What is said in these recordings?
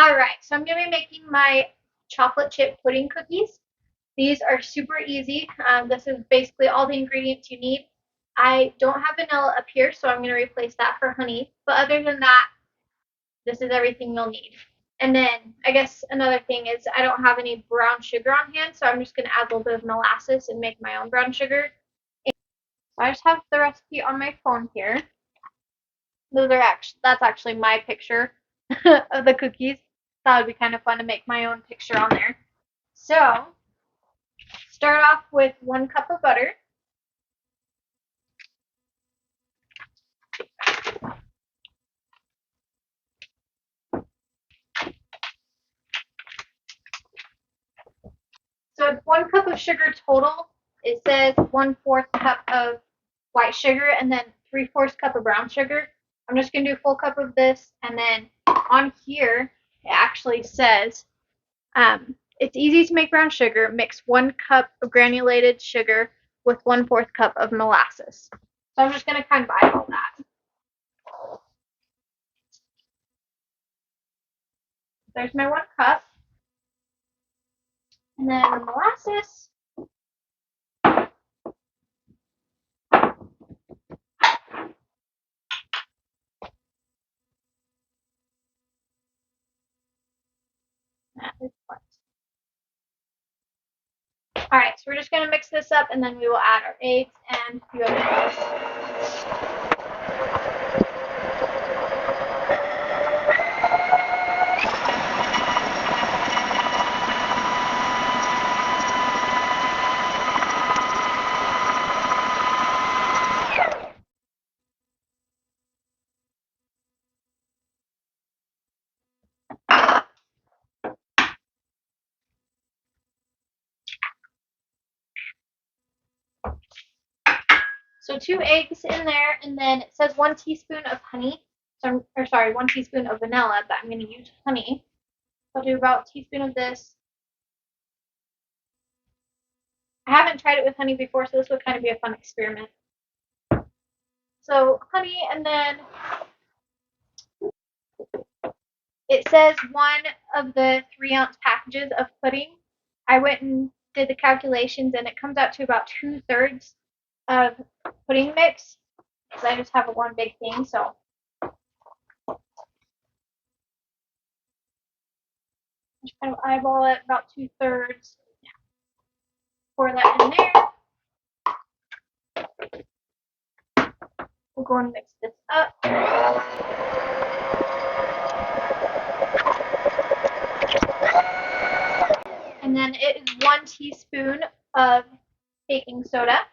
Alright, so I'm going to be making my chocolate chip pudding cookies. These are super easy. This is basically all the ingredients you need. I don't have vanilla up here, so I'm going to replace that for honey. But other than that, this is everything you'll need. And then I guess another thing is I don't have any brown sugar on hand, so I'm just going to add a little bit of molasses and make my own brown sugar. So I just have the recipe on my phone here. That's actually my picture of the cookies. That would be kind of fun to make my own picture on there. So start off with 1 cup of butter. So it's 1 cup of sugar total. It says 1/4 cup of white sugar and then 3/4 cup of brown sugar. I'm just gonna do a full cup of this, and then on here it actually says it's easy to make brown sugar. Mix 1 cup of granulated sugar with 1/4 cup of molasses. So I'm just gonna kind of eyeball that. There's my 1 cup. And then the molasses. Alright, so we're just going to mix this up and then we will add our eggs and a few other things. So 2 eggs in there, and then it says 1 teaspoon of honey. So, 1 teaspoon of vanilla, but I'm going to use honey. So I'll do about a teaspoon of this. I haven't tried it with honey before, so this would kind of be a fun experiment. So honey, and then it says 1 of the 3-ounce packages of pudding. I went and did the calculations, and it comes out to about 2/3 of pudding mix, because I just have a one big thing, so just kind of eyeball it, about 2/3. Pour that in there. We'll go and mix this up. And then it is 1 teaspoon of baking soda.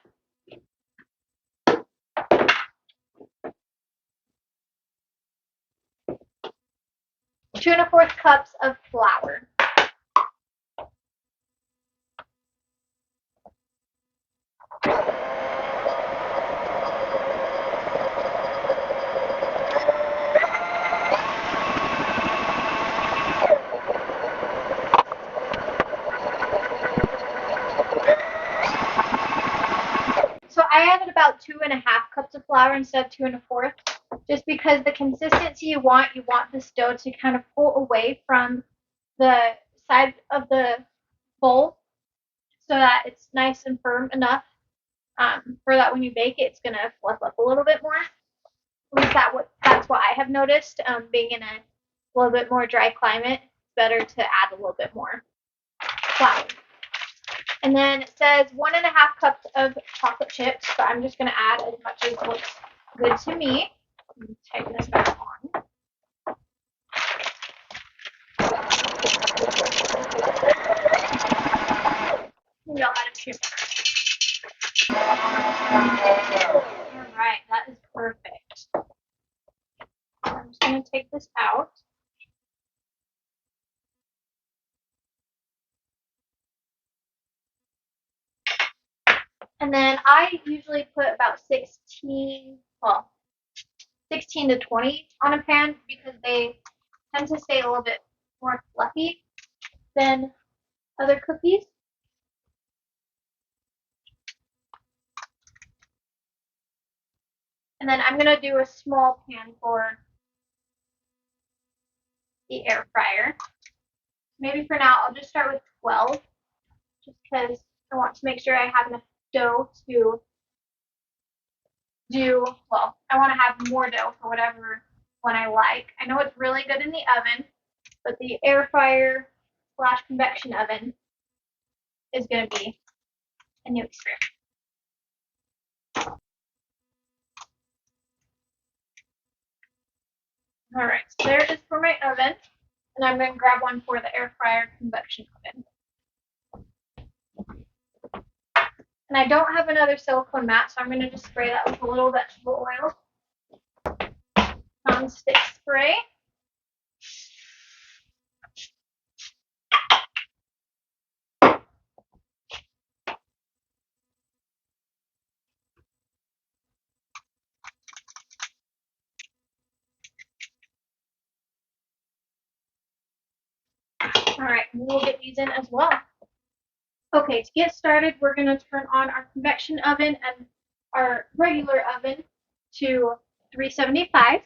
2 1/4 cups of flour. So I added about 2 1/2 cups of flour instead of 2 1/4, just because the consistency you want this dough to kind of pull away from the side of the bowl, so that it's nice and firm enough for that when you bake it, it's gonna fluff up a little bit more. At least that's what I have noticed. Being in a little bit more dry climate, it's better to add a little bit more flour. And then it says 1 1/2 cups of chocolate chips, but I'm just gonna add as much as looks good to me. Tighten this back on. Maybe I'll add a few more. Alright, that is perfect. I'm just going to take this out. And then I usually put about 16 to 20 on a pan, because they tend to stay a little bit more fluffy than other cookies. And then I'm going to do a small pan for the air fryer. Maybe for now I'll just start with 12, just because I want to make sure I have enough dough to do, well, I want to have more dough for whatever one I like. I know it's really good in the oven, but the air fryer slash convection oven is going to be a new experience. All right, so there it is for my oven, and I'm going to grab one for the air fryer convection oven. And I don't have another silicone mat, so I'm going to just spray that with a little vegetable oil. Non-stick spray. All right, we'll get these in as well. Okay, to get started, we're going to turn on our convection oven and our regular oven to 375.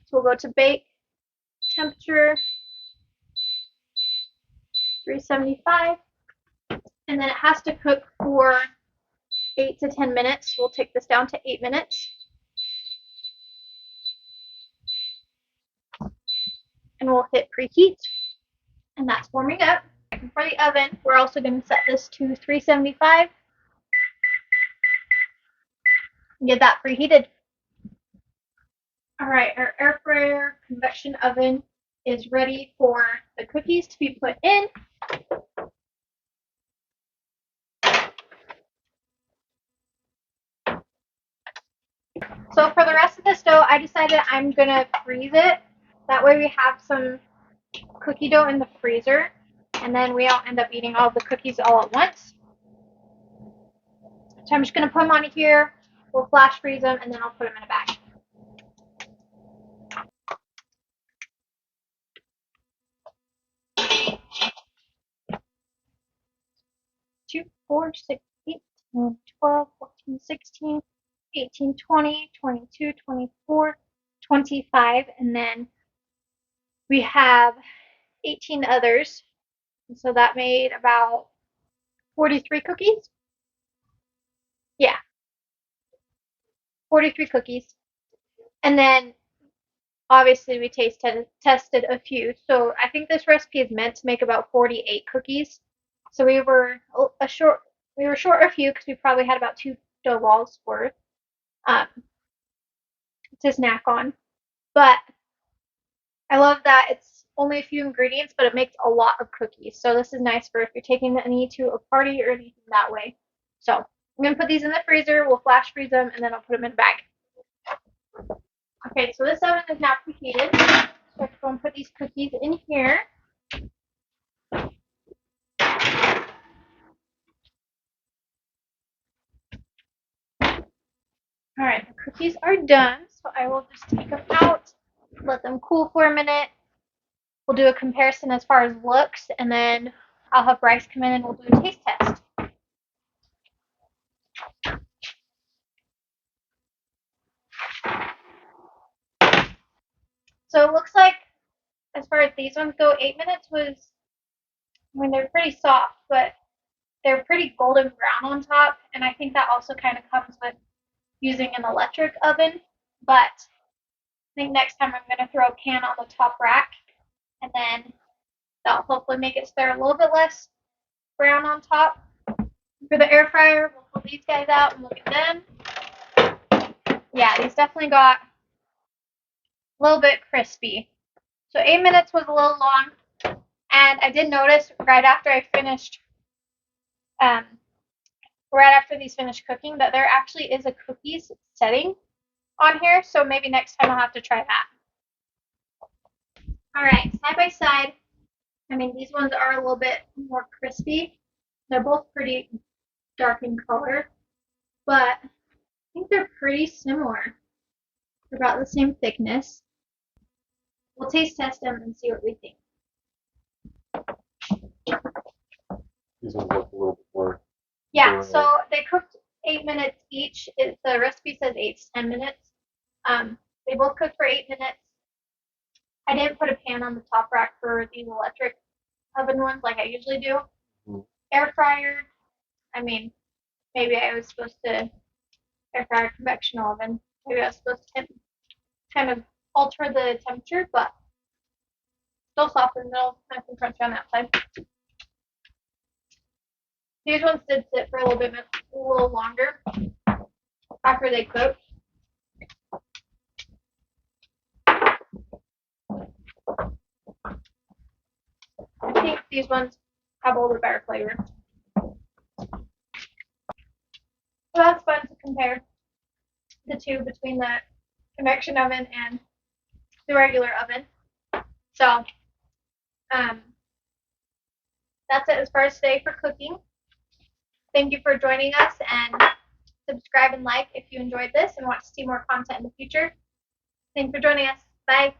So we'll go to bake, temperature, 375, and then it has to cook for 8 to 10 minutes. We'll take this down to 8 minutes. And we'll hit preheat, and that's warming up. And for the oven, we're also going to set this to 375 and get that preheated. All right, our air fryer convection oven is ready for the cookies to be put in. So for the rest of this dough, I decided I'm going to freeze it. That way we have some cookie dough in the freezer, and then we don't end up eating all the cookies all at once. So I'm just going to put them on here. We'll flash freeze them, and then I'll put them in a bag. 2, 4, 6, 8, 10, 12, 14, 16, 18, 20, 22, 24, 25, and then we have 18 others. And so that made about 43 cookies. Yeah, 43 cookies. And then obviously we tested a few. So I think this recipe is meant to make about 48 cookies. So we were short a few because we probably had about 2 dough balls worth to snack on. But I love that it's only a few ingredients, but it makes a lot of cookies. So this is nice for if you're taking any to a party or anything that way. So I'm going to put these in the freezer. We'll flash freeze them, and then I'll put them in a bag. Okay, so this oven is now preheated. So I'm going to put these cookies in here. All right, the cookies are done, so I will just take them out, let them cool for a minute. We'll do a comparison as far as looks, and then I'll have Bryce come in and we'll do a taste test. So it looks like, as far as these ones go, 8 minutes was, I mean, they're pretty soft, but they're pretty golden brown on top, and I think that also kind of comes with using an electric oven. But I think next time I'm going to throw a pan on the top rack, and then that'll hopefully make it so they're a little bit less brown on top. For the air fryer, we'll pull these guys out and look at them. Yeah, these definitely got a little bit crispy. So 8 minutes was a little long, and I did notice right after I finished, right after these finished cooking, that there actually is a cookies setting on here, so maybe next time I'll have to try that. All right, side by side, I mean, these ones are a little bit more crispy. They're both pretty dark in color, but I think they're pretty similar. They're about the same thickness. We'll taste test them and see what we think. These ones look a little bit more. Yeah, so they cooked 8 minutes each. The recipe says 8 to 10 minutes. They both cook for 8 minutes. I didn't put a pan on the top rack for these electric oven ones like I usually do. Air fryer, I mean, maybe I was supposed to air fryer convection oven. Maybe I was supposed to kind of alter the temperature, but still soft in the middle, nice and crunchy on that side. These ones did sit for a little longer after they cooked. I think these ones have a little better flavor. So that's fun to compare the two between the convection oven and the regular oven. So that's it as far as today for cooking. Thank you for joining us, and subscribe and like if you enjoyed this and want to see more content in the future. Thanks for joining us. Bye.